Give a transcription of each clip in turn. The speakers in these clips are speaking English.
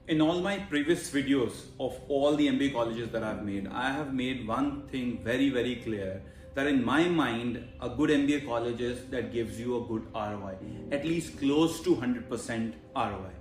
In all my previous videos of all the MBA colleges that I've made, I have made one thing very, very clear that in my mind, a good MBA college is that gives you a good ROI, at least close to 100% ROI.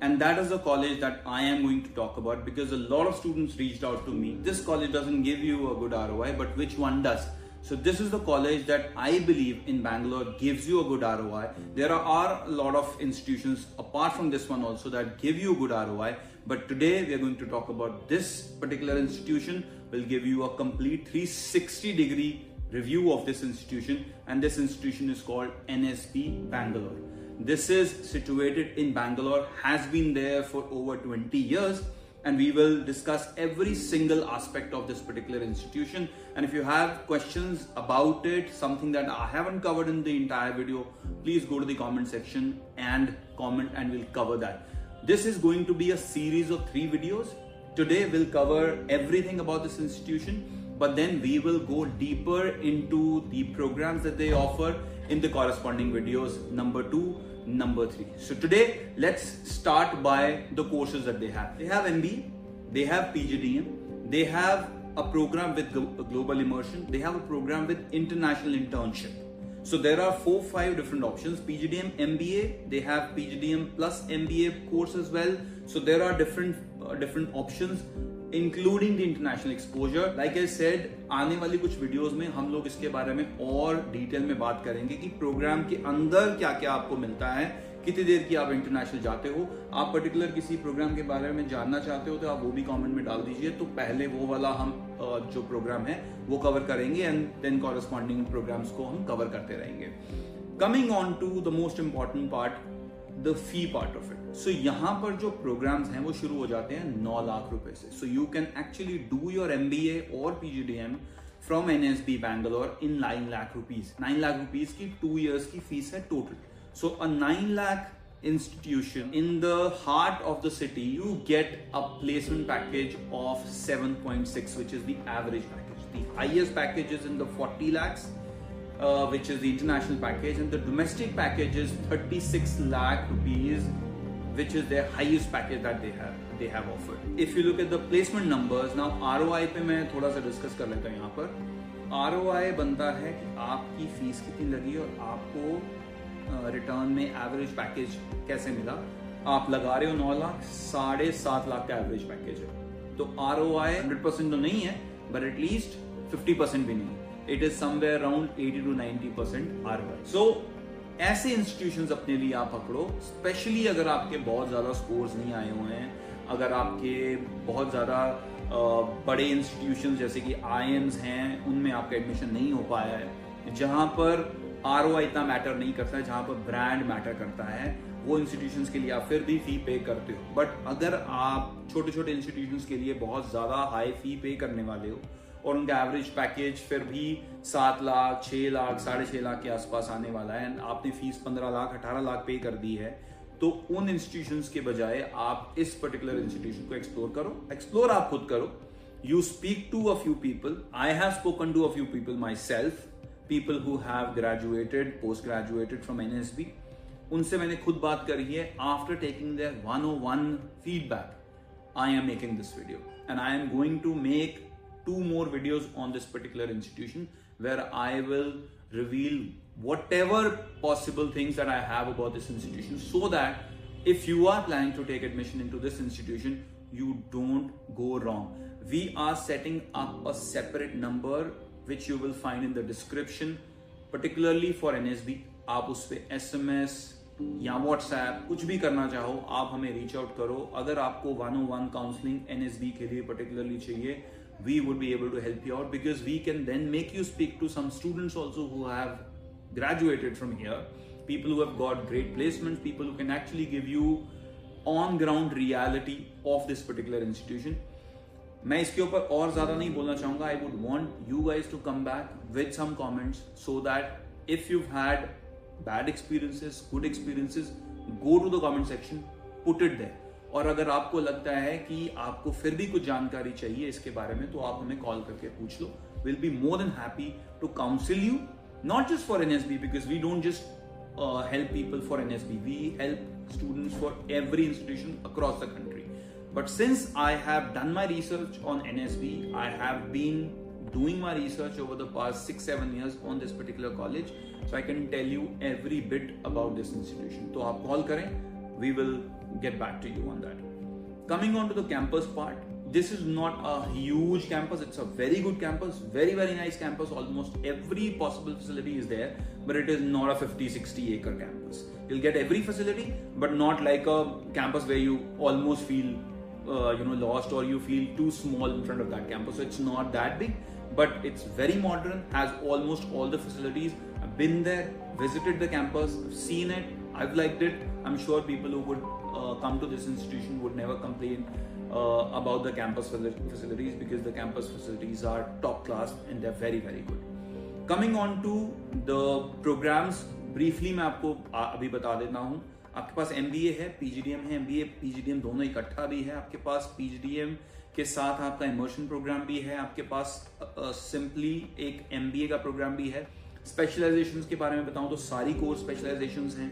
And that is the college that I am going to talk about because a lot of students reached out to me. This college doesn't give you a good ROI, but which one does? So this is the college that I believe in Bangalore gives you a good ROI. There are a lot of institutions apart from this one also that give you a good ROI. But today we are going to talk about this particular institution. Will give you a complete 360-degree review of this institution, and this institution is called NSB Bangalore. This is situated in Bangalore, has been there for over 20 years, and we will discuss every single aspect of this particular institution. And if you have questions about it, something that I haven't covered in the entire video, please go to the comment section and comment and we'll cover that. This is going to be a series of 3 videos. Today we'll cover everything about this institution, but then we will go deeper into the programs that they offer in the corresponding videos, number 2, number 3. So today let's start by the courses that they have. They have MBA, they have PGDM, they have a program with global immersion, they have a program with international internship. So there are 4-5 different options: PGDM, MBA, they have PGDM plus MBA course as well. So there are different options, including the international exposure. Like I said, आने वाली कुछ videos में हम लोग इसके बारे में और डिटेल में बात करेंगे कि प्रोग्राम के अंदर क्या क्या आपको मिलता है, कितनी देर की आप इंटरनेशनल जाते हो। आप पर्टिकुलर किसी प्रोग्राम के बारे में जानना चाहते हो तो आप वो भी कमेंट में डाल दीजिए, तो पहले वो वाला हम जो प्रोग्राम है वो कवर करेंगे एंड देन कॉरेस्पॉन्डिंग प्रोग्राम्स को हम कवर करते रहेंगे। Coming on to the most important part, the fee part of it. So यहाँ पर जो प्रोग्राम्स हैं वो शुरू हो जाते हैं 9 लाख रुपए से। So you can actually do your MBA और PGDM from NSB Bangalore in 9 lakh rupees। 9 lakh rupees की 2 years की फीस है total. So a 9 lakh institution in the heart of the city, you get a placement package of 7.6, which is the average package. The highest package is in the 40 lakhs, which is the international package, and the domestic package is 36 lakh rupees, which is their highest package that they have offered. If you look at the placement numbers, now ROI पे मैं थोड़ा सा discuss कर लेता हूँ। यहाँ पर ROI बनता है कि आपकी फीस कितनी लगी और आपको रिटर्न में एवरेज पैकेज कैसे मिला। आप लगा रहे हो 9 लाख, 7.5 लाख का एवरेज पैकेज है, तो ROI 100% तो नहीं है, बट एटलीस्ट 50% भी नहीं है। It is somewhere around 80 to 90% ROI। सो ऐसे इंस्टीट्यूशंस अपने लिए आप पकड़ो, स्पेशली अगर आपके बहुत ज्यादा स्कोर्स नहीं आए हुए हैं, अगर आपके बहुत ज्यादा बड़े इंस्टीट्यूशंस जैसे कि IIMs हैं उनमें आपका एडमिशन नहीं हो पाया है, जहां पर ROI इतना मैटर नहीं करता है, जहां पर ब्रांड मैटर करता है, वो इंस्टीट्यूशंस के लिए आप फिर भी फी पे करते हो। बट अगर आप छोटे छोटे इंस्टीट्यूशंस के लिए बहुत ज्यादा हाई फी पे करने वाले हो और उनका एवरेज पैकेज फिर भी 7 लाख, 6 लाख, 6.5 लाख के आसपास आने वाला है, आपने फीस 15 लाख, 18 लाख पे कर दी है, तो उन इंस्टीट्यूशंस के बजाय आप इस पर्टिकुलर इंस्टीट्यूशन को एक्सप्लोर करो। एक्सप्लोर आप खुद करो। You speak to a few people. I have spoken to a few people myself, people who have graduated, post graduated from NSB, उनसे मैंने खुद बात करी है। After taking their 101 feedback, I am making this video, and I am going to make 2 more videos on this particular institution where I will reveal whatever possible things that I have about this institution, so that if you are planning to take admission into this institution, you don't go wrong. We are setting up a separate number which you will find in the description, particularly for NSB। आप उस पे SMS या WhatsApp कुछ भी करना चाहो, आप हमें रीच आउट करो। अगर आपको 101 काउंसलिंग NSB के लिए particularly चाहिए, we would be able to help you out, because we can then make you speak to some students also who have graduated from here, people who have got great placements, people who can actually give you on ground reality of this particular institution। मैं इसके ऊपर और ज्यादा नहीं बोलना चाहूंगा। I would want you guys to come back with some comments so that if you had bad experiences, good experiences, go to the comment section, put it there. और अगर आपको लगता है कि आपको फिर भी कुछ जानकारी चाहिए इसके बारे में, तो आप हमें कॉल करके पूछ लो। Will be more than happy to counsel you, not just for NSB, because we don't just help people for NSB. We help students for every institution across the country. But since I have done my research on NSB, I have been doing my research over the past 6-7 years on this particular college, so I can tell you every bit about this institution. So aap call karen, we will get back to you on that. Coming on to the campus part, this is not a huge campus, it's a very good campus, very nice campus. Almost every possible facility is there, but it is not a 50-60 acre campus. You'll get every facility, but not like a campus where you almost feel lost, or you feel too small in front of that campus. So it's not that big, but it's very modern, has almost all the facilities. I've been there, visited the campus, I've seen it, I've liked it. I'm sure people who would come to this institution would never complain about the campus facilities, because the campus facilities are top class and they're very good. Coming on to the programs, briefly मैं आपको अभी बता देता हूँ. आपके पास MBA है, PGDM है, MBA PGDM दोनों इकट्ठा भी है. आपके पास PGDM के साथ आपका इमर्शन प्रोग्राम भी है. आपके पास सिंपली एक MBA का प्रोग्राम भी है. स्पेशलाइजेशंस के बारे में बताऊं तो सारी कोर्स स्पेशलाइजेशंस हैं.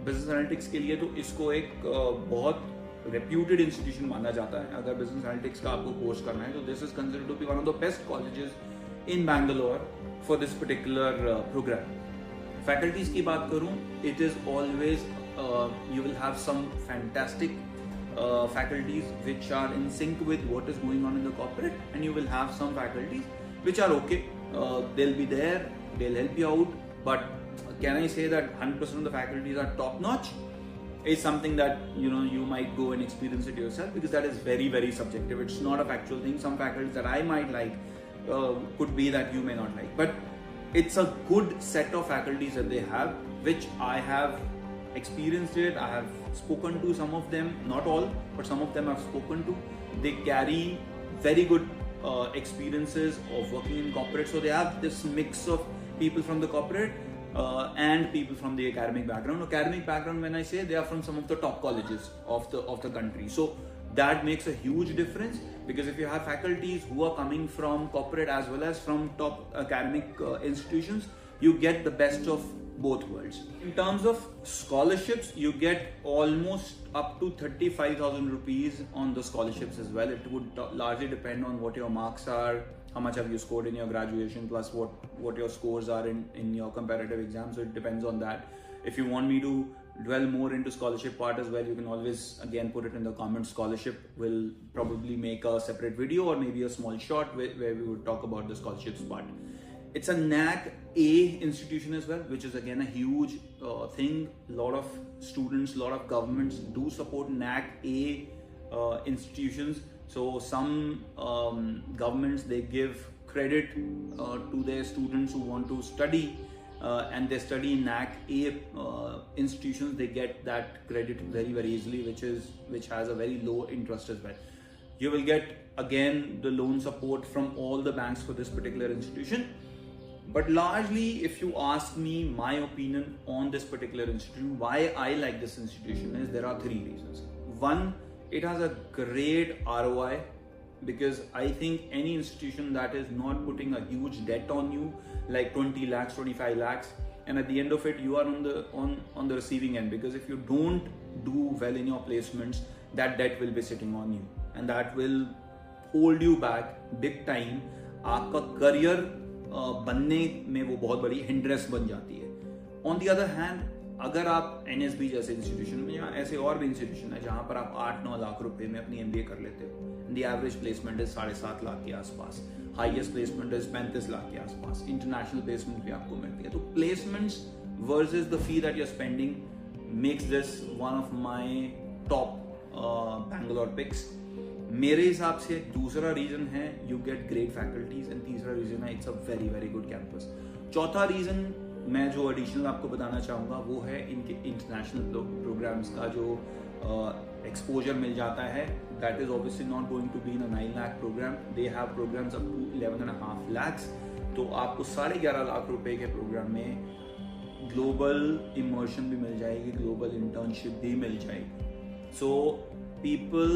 बिजनेस एनालिटिक्स के लिए तो इसको एक बहुत रेप्यूटेड इंस्टीट्यूशन माना जाता है. अगर बिजनेस एनालिटिक्स का आपको कोर्स करना है तो this is considered to be one of the best colleges in Bangalore for this particular programme. Faculties की बात करूं, it is always you will have some fantastic faculties which are in sync with what is going on in the corporate, and you will have some faculties which are okay. They'll be there, they'll help you out, but can I say that 100% of the faculties are top notch? Is something that you might go and experience it yourself, because that is very subjective. It's not a factual thing. Some faculties that I might like could be that you may not like, but it's a good set of faculties that they have, which I have experienced it. I have spoken to some of them, not all, but some of them I've spoken to. They carry very good experiences of working in corporate, so they have this mix of people from the corporate and people from the academic background. Academic background, when I say, they are from some of the top colleges of the country, so that makes a huge difference, because if you have faculties who are coming from corporate as well as from top academic institutions, you get the best of both worlds. In terms of scholarships, you get almost up to 35,000 rupees on the scholarships as well. It would largely depend on what your marks are, how much have you scored in your graduation, plus what your scores are in your comparative exams. So it depends on that. If you want me to dwell more into scholarship part as well, you can always again put it in the comments. Scholarship will probably make a separate video or maybe a small short where we would talk about the scholarships part. It's a NAC A institution as well, which is again a huge thing. A lot of students, a lot of governments do support NAC A institutions. So some governments, they give credit to their students who want to study and they study in NAC A institutions. They get that credit very easily, which has a very low interest as well. You will get again the loan support from all the banks for this particular institution. But largely, if you ask me my opinion on this particular institution, why I like this institution is there are 3 reasons. One, it has a great ROI, because I think any institution that is not putting a huge debt on you, like 20 lakhs, 25 lakhs, and at the end of it, you are on the receiving end, because if you don't do well in your placements, that debt will be sitting on you, and that will hold you back big time. आपका career बनने में वो बहुत बड़ी hindrance बन जाती है. On the other hand, अगर आप NSB जैसे इंस्टीट्यूशन में या ऐसे और भी इंस्टीट्यूशन है जहां पर आप 8-9 लाख रुपए में अपनी MBA कर लेते हो, the average placement is 7.5 lakh के आसपास, हाईएस्ट प्लेसमेंट इज 35 लाख के आसपास, इंटरनेशनल प्लेसमेंट भी आपको मिलती है. तो placements versus the fee that you are spending makes this one of my top Bangalore picks. मेरे हिसाब से दूसरा रीजन है you get great faculties, and तीसरा रीजन है it's a very good campus. चौथा रीजन मैं जो एडिशनल आपको बताना चाहूँगा वो है इनके इंटरनेशनल प्रोग्राम्स का जो एक्सपोजर मिल जाता है. That is obviously not going to be in a 9 lakh programme. They have programmes up to 11.5 lakhs. तो आपको 11.5 लाख रुपए के प्रोग्राम में ग्लोबल इमर्शन भी मिल जाएगी, ग्लोबल इंटर्नशिप भी मिल जाएगी. So people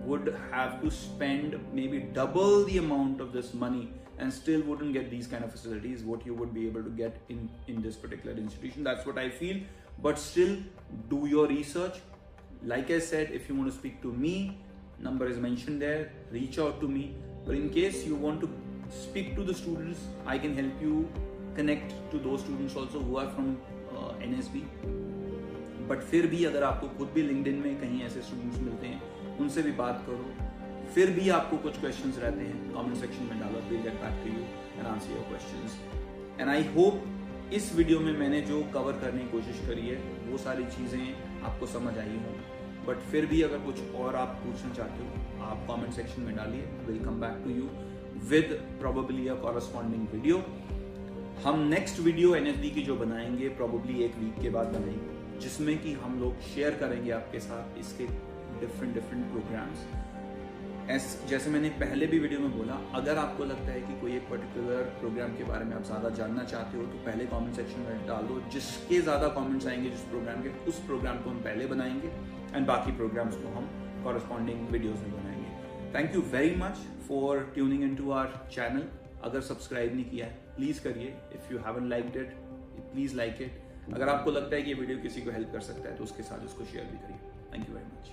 would have to spend maybe double the amount of this money and still wouldn't get these kind of facilities what you would be able to get in this particular institution. That's what I feel. But still, do your research. Like I said, if you want to speak to me, number is mentioned there. Reach out to me. But in case you want to speak to the students, I can help you connect to those students also who are from NSB. But फिर भी अगर आपको खुद भी LinkedIn में कहीं ऐसे students मिलते हैं, उनसे भी बात करो. फिर भी आपको कुछ क्वेश्चंस रहते हैं, कमेंट सेक्शन में डालो. we'll get back to you and answer your questions. And I hope इस वीडियो में मैंने जो कवर करने की कोशिश करी है वो सारी चीज़ें आपको समझ आई हों. बट फिर भी अगर कुछ और आप पूछना चाहते हो, आप कमेंट सेक्शन में डालिए. Will come back to you with probably a corresponding video. हम नेक्स्ट वीडियो एनएसडी की जो बनाएंगे प्रोबेबली एक वीक के बाद बनाएंगे, जिसमें कि हम लोग शेयर करेंगे आपके साथ इसके डिफरेंट प्रोग्राम्स. जैसे मैंने पहले भी वीडियो में बोला, अगर आपको लगता है कि कोई एक पर्टिकुलर प्रोग्राम के बारे में आप ज़्यादा जानना चाहते हो तो पहले कमेंट सेक्शन में डाल दो. जिसके ज़्यादा कमेंट्स आएंगे जिस प्रोग्राम के, उस प्रोग्राम को हम पहले बनाएंगे एंड बाकी प्रोग्राम्स को हम कॉरेस्पॉन्डिंग वीडियोज़ में बनाएंगे. Thank you very much for tuning in to our channel. अगर सब्सक्राइब नहीं किया है प्लीज़ करिए. If you haven't liked it please like it. अगर आपको लगता है कि ये वीडियो किसी को हेल्प कर सकता है तो उसके साथ उसको शेयर भी करिए. Thank you very much.